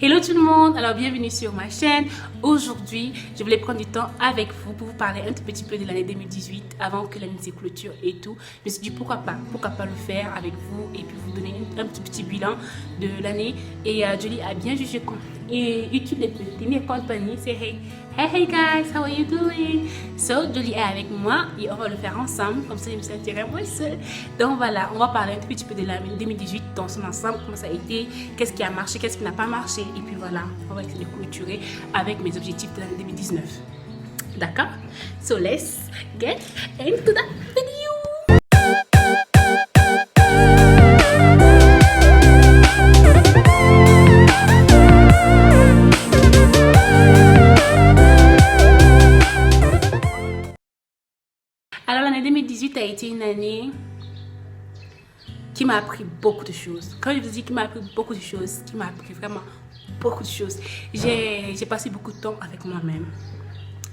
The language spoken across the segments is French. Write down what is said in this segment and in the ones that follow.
Hello tout le monde, alors bienvenue sur ma chaîne. Aujourd'hui, je voulais prendre du temps avec vous pour vous parler un tout petit peu de l'année 2018 avant que l'année se clôture et tout. Je me suis dit pourquoi pas le faire avec vous et puis vous donner un petit bilan de l'année. Et Jolie a bien jugé et YouTube de tenir compagnie. C'est hey guys, how are you doing? So Jolie est avec moi et on va le faire ensemble, comme ça je me sentirai moins seule. Donc voilà, on va parler un tout petit peu de l'année 2018 dans son ensemble, comment ça a été, qu'est-ce qui a marché, qu'est-ce qui n'a pas marché. Et puis voilà, on va essayer de clôturer avec mes objectifs de l'année 2019. D'accord? So let's get into the video. Alors l'année 2018 a été une année qui m'a appris beaucoup de choses. Quand je vous dis qu'il m'a appris beaucoup de choses, qui m'a appris vraiment beaucoup de choses, j'ai passé beaucoup de temps avec moi-même.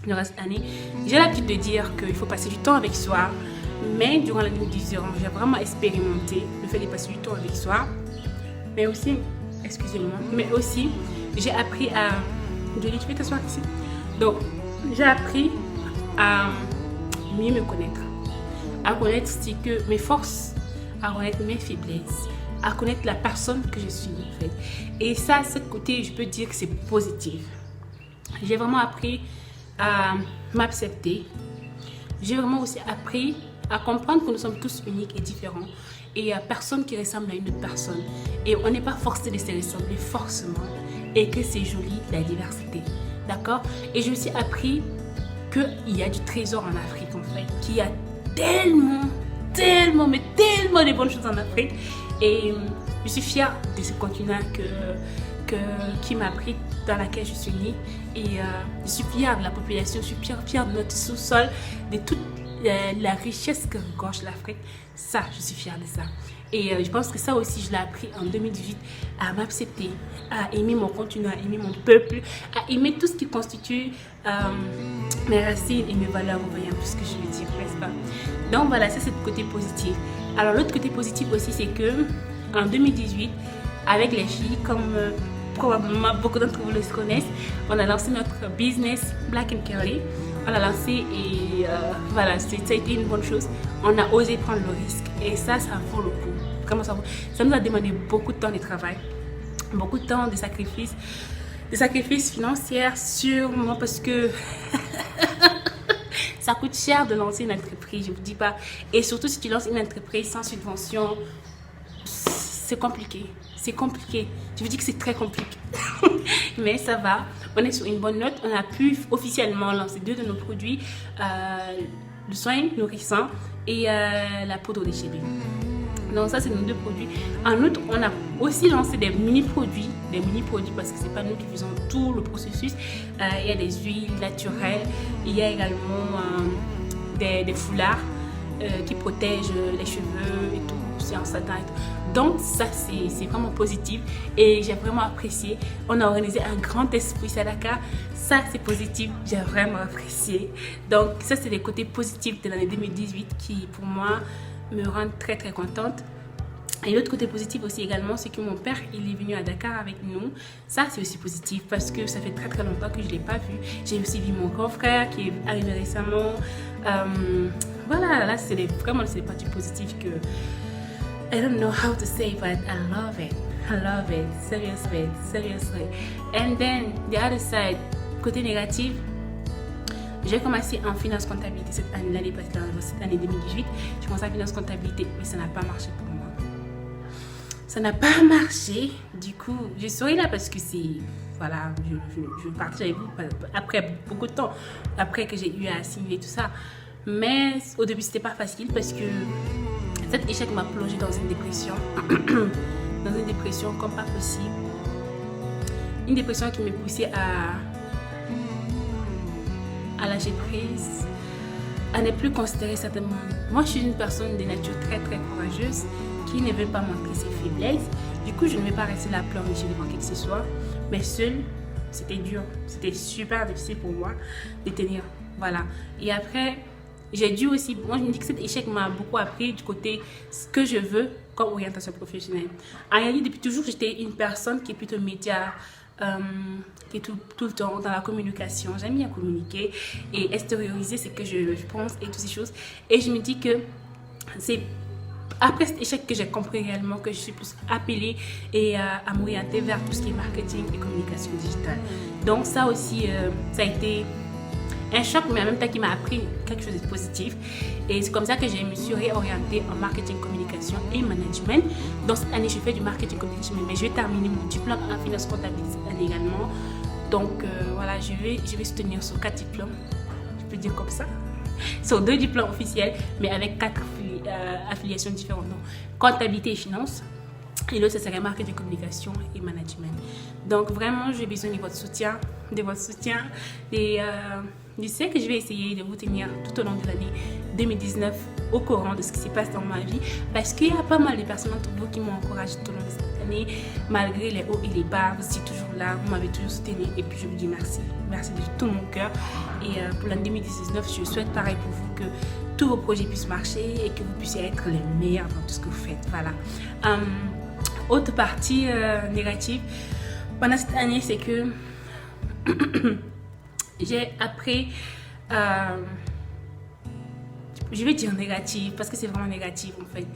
Le reste de l'année, j'ai l'habitude de dire qu'il faut passer du temps avec soi, mais durant l'année 2018, j'ai vraiment expérimenté le fait de passer du temps avec soi, mais aussi, excusez-moi, mais aussi, j'ai appris à... Jolie, tu peux t'asseoir ici? Donc, j'ai appris à mieux me connaître, à connaître ce que mes forces, à connaître mes faiblesses, à connaître la personne que je suis en fait. Et ça, ce côté, je peux dire que c'est positif. J'ai vraiment appris à m'accepter. J'ai vraiment aussi appris à comprendre que nous sommes tous uniques et différents. Et il n'y a personne qui ressemble à une autre personne. Et on n'est pas forcé de se ressembler forcément. Et que c'est joli, la diversité. D'accord? Et j'ai aussi appris qu'il y a du trésor en Afrique en fait, qu'il y a tellement de bonnes choses en Afrique et je suis fière de ce continent qui m'a pris, dans laquelle je suis née et je suis fière de la population, je suis fière de notre sous-sol, de toute la richesse que regorge l'Afrique. Ça, je suis fière de ça. Et je pense que ça aussi, je l'ai appris en 2018, à m'accepter, à aimer mon continent, à aimer mon peuple, à aimer tout ce qui constitue mes racines et mes valeurs, vous voyez un peu ce que je veux dire, n'est-ce pas? Donc voilà, ça c'est le côté positif. Alors l'autre côté positif aussi, c'est que en 2018, avec les filles, comme probablement beaucoup d'entre vous le connaissent, on a lancé notre business Black and Curly. On l'a lancé et voilà, ça a été une bonne chose. On a osé prendre le risque et ça vaut le coup. Comment ça vaut? Ça nous a demandé beaucoup de temps de travail, beaucoup de temps de sacrifices financiers sûrement parce que ça coûte cher de lancer une entreprise, je vous dis pas. Et surtout si tu lances une entreprise sans subvention, c'est compliqué. C'est compliqué. Je vous dis que c'est très compliqué. Mais ça va. On est sur une bonne note. On a pu officiellement lancer 2 de nos produits. Le soin nourrissant et la poudre de chébé. Donc ça, c'est nos 2 produits. En outre, on a aussi lancé des mini-produits. Parce que c'est pas nous qui faisons tout le processus. Il y a des huiles naturelles. Il y a également des foulards qui protègent les cheveux et tout. C'est en satin et tout. Donc ça c'est vraiment positif et j'ai vraiment apprécié. On a organisé un grand esprit Sadaka. Ça c'est positif, j'ai vraiment apprécié. Donc ça c'est les côtés positifs de l'année 2018 qui pour moi me rendent très contente. Et l'autre côté positif aussi également, c'est que mon père, il est venu à Dakar avec nous. Ça, c'est aussi positif parce que ça fait très longtemps que je ne l'ai pas vu. J'ai aussi vu mon grand frère qui est arrivé récemment. Voilà, là, c'est vraiment les parties positives que... I don't know how to say, but I love it. I love it. Seriously. And then, the other side, côté négatif, j'ai commencé en finance comptabilité cette année parce que cette année 2018, j'ai commencé en finance comptabilité, mais ça n'a pas marché pour moi. Ça n'a pas marché. Du coup, je suis là parce que c'est... Voilà, je partage avec vous après beaucoup de temps, après que j'ai eu à assimiler tout ça. Mais au début, c'était pas facile parce que cet échec m'a plongé dans une dépression. Dans une dépression comme pas possible. Une dépression qui me poussait à lâcher prise, à ne plus considérer certainement. Moi, je suis une personne de nature très courageuse qui ne veut pas montrer ses faiblesses. Du coup, je ne vais pas rester là pleurnicher devant qui que ce soit. Mais seule, c'était dur. C'était super difficile pour moi de tenir. Voilà. Et après, j'ai dû aussi... Moi, je me dis que cet échec m'a beaucoup appris du côté ce que je veux comme orientation professionnelle. En réalité, depuis toujours, j'étais une personne qui est plutôt média. qui est tout le temps dans la communication. J'aime bien communiquer et extérioriser ce que je pense et toutes ces choses. Et je me dis que c'est après cet échec que j'ai compris réellement que je suis plus appelée et à m'orienter vers tout ce qui est marketing et communication digitale. Donc ça aussi, ça a été un choc, mais en même temps qui m'a appris quelque chose de positif. Et c'est comme ça que je me suis réorientée en marketing, communication et management. Donc cette année, je fais du marketing, communication, mais je vais terminer mon diplôme en finance comptabilité cette année également. Donc voilà, je vais soutenir sur 4 diplômes, je peux dire comme ça. Sur 2 diplômes officiels, mais avec 4 affiliations différentes. Donc, comptabilité et finance. Et l'autre, ce serait marketing, communication et management. Donc, vraiment, j'ai besoin de votre soutien. Et je sais que je vais essayer de vous tenir tout au long de l'année 2019 au courant de ce qui se passe dans ma vie. Parce qu'il y a pas mal de personnes entre vous qui m'ont encouragé tout au long de cette année. Malgré les hauts et les bas, vous êtes toujours là, vous m'avez toujours soutenu. Et puis, je vous dis merci. Merci de tout mon cœur. Et pour l'année 2019, je souhaite pareil pour vous que tous vos projets puissent marcher et que vous puissiez être les meilleurs dans tout ce que vous faites. Voilà. Autre partie négative pendant cette année, c'est que j'ai appris, je vais dire négative parce que c'est vraiment négatif en fait.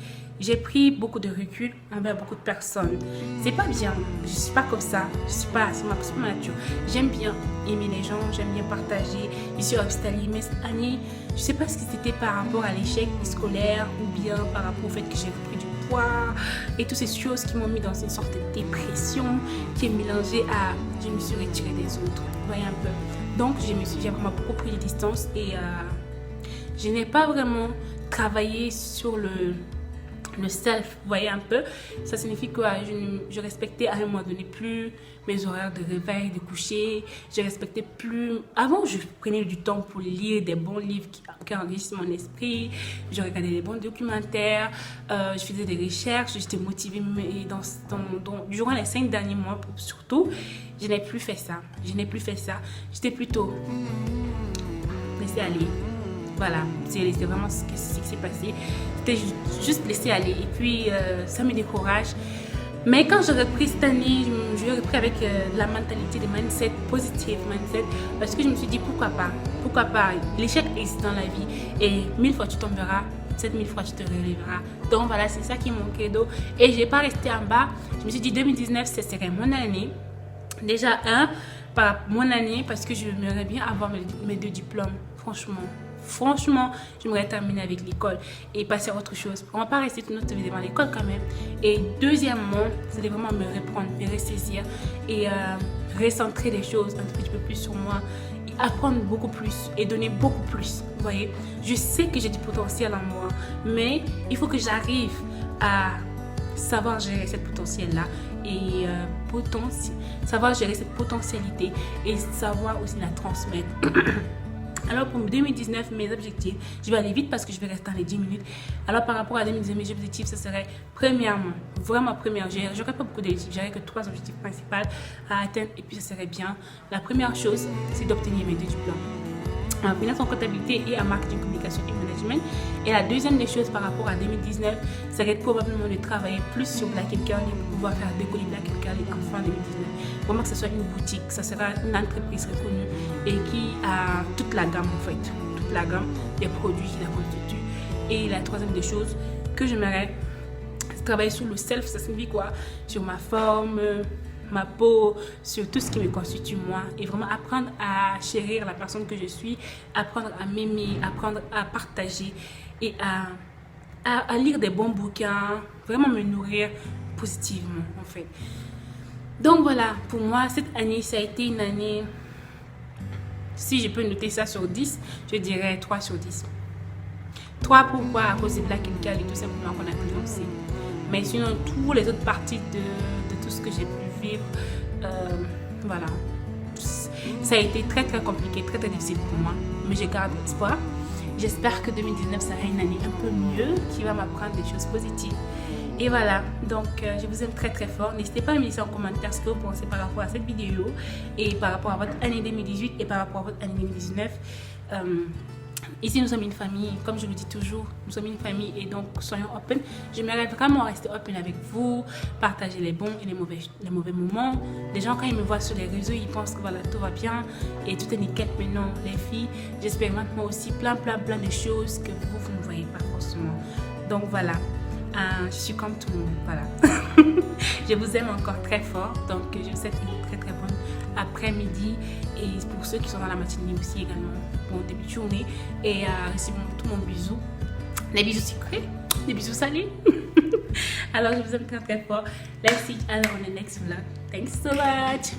J'ai pris beaucoup de recul envers beaucoup de personnes. C'est pas bien, je suis pas comme ça, c'est pas ma nature. J'aime bien aimer les gens, j'aime bien partager, je suis hospitalier, mais cette année, je sais pas si c'était par rapport à l'échec scolaire ou bien par rapport au fait que j'ai pris du poids et toutes ces choses qui m'ont mis dans une sorte de dépression qui est mélangée à je me suis retirée des autres, vous voyez un peu. Donc j'ai vraiment beaucoup pris de distance et je n'ai pas vraiment travaillé sur le self, vous voyez un peu. Ça signifie que je respectais à un moment donné plus mes horaires de réveil, de coucher. Je respectais plus. Avant, je prenais du temps pour lire des bons livres qui enrichissent mon esprit. Je regardais des bons documentaires. Je faisais des recherches. J'étais motivée. Mais durant les 5 derniers mois, surtout, je n'ai plus fait ça. J'étais plutôt laisser aller. Voilà, c'est vraiment ce qui s'est passé. C'était juste laisser aller. Et puis, ça me décourage. Mais quand j'ai repris cette année, je repris avec la mentalité, de mindset, positive mindset. Parce que je me suis dit, pourquoi pas. L'échec existe dans la vie. Et 1000 fois tu tomberas, 7000 fois tu te relèveras. Donc voilà, c'est ça qui est mon credo. Et je n'ai pas resté en bas. Je me suis dit, 2019, ce serait mon année. Déjà, mon année, parce que j'aimerais bien avoir mes 2 diplômes. Franchement, j'aimerais terminer avec l'école et passer à autre chose. On ne va pas rester toute notre vie devant l'école quand même. Et deuxièmement, c'est vraiment me reprendre, me ressaisir et recentrer les choses un petit peu plus sur moi. Et apprendre beaucoup plus et donner beaucoup plus. Vous voyez, je sais que j'ai du potentiel en moi, mais il faut que j'arrive à savoir gérer cette potentiel-là et savoir gérer cette potentialité et savoir aussi la transmettre. Alors pour 2019, mes objectifs, je vais aller vite parce que je vais rester dans les 10 minutes. Alors par rapport à 2019, mes objectifs, ce serait premièrement, j'aurais pas beaucoup d'objectifs, j'aurais que 3 objectifs principaux à atteindre et puis ce serait bien. La première chose, c'est d'obtenir mes 2 diplômes en finance en comptabilité et en marketing, communication et management. Et la deuxième des choses par rapport à 2019, serait probablement de travailler plus sur Black & Curly pour pouvoir faire décoller Black & Curly en fin 2019. Vraiment que ce soit une boutique, ça sera une entreprise reconnue et qui a toute la gamme en fait, toute la gamme des produits qui la constituent. Et la troisième des choses que j'aimerais, c'est travailler sur le self, ça signifie quoi? Sur ma forme, ma peau, sur tout ce qui me constitue moi et vraiment apprendre à chérir la personne que je suis, apprendre à m'aimer, apprendre à partager et à lire des bons bouquins, vraiment me nourrir positivement en fait. Donc voilà, pour moi cette année ça a été une année, si je peux noter ça sur 10, je dirais 3 sur 10. 3 pourquoi? À cause de Black & Curly, tout simplement qu'on a pu lancer. Mais sinon toutes les autres parties de tout ce que j'ai pu vivre, voilà, ça a été très compliqué, très difficile pour moi, mais je garde espoir. J'espère que 2019 sera une année un peu mieux, qui va m'apprendre des choses positives. Et voilà, donc je vous aime très fort. N'hésitez pas à me laisser en commentaire ce que vous pensez par rapport à cette vidéo et par rapport à votre année 2018 et par rapport à votre année 2019. ici nous sommes une famille, comme je le dis toujours, nous sommes une famille et donc soyons open. J'aimerais vraiment rester open avec vous, partager les bons et les mauvais moments. Les gens quand ils me voient sur les réseaux, ils pensent que voilà, tout va bien et tout est nickel. Mais non, les filles, j'expérimente moi aussi plein de choses que vous ne voyez pas forcément. Donc voilà, je suis comme tout le monde, voilà. Je vous aime encore très fort, donc je vous souhaite une très bonne après-midi et pour ceux qui sont dans la matinée aussi également, bon début de journée et recevez tout mon bisou, les bisous secrets, les bisous salés. Alors je vous aime très fort. Let's see you on the next vlog. Thanks so much.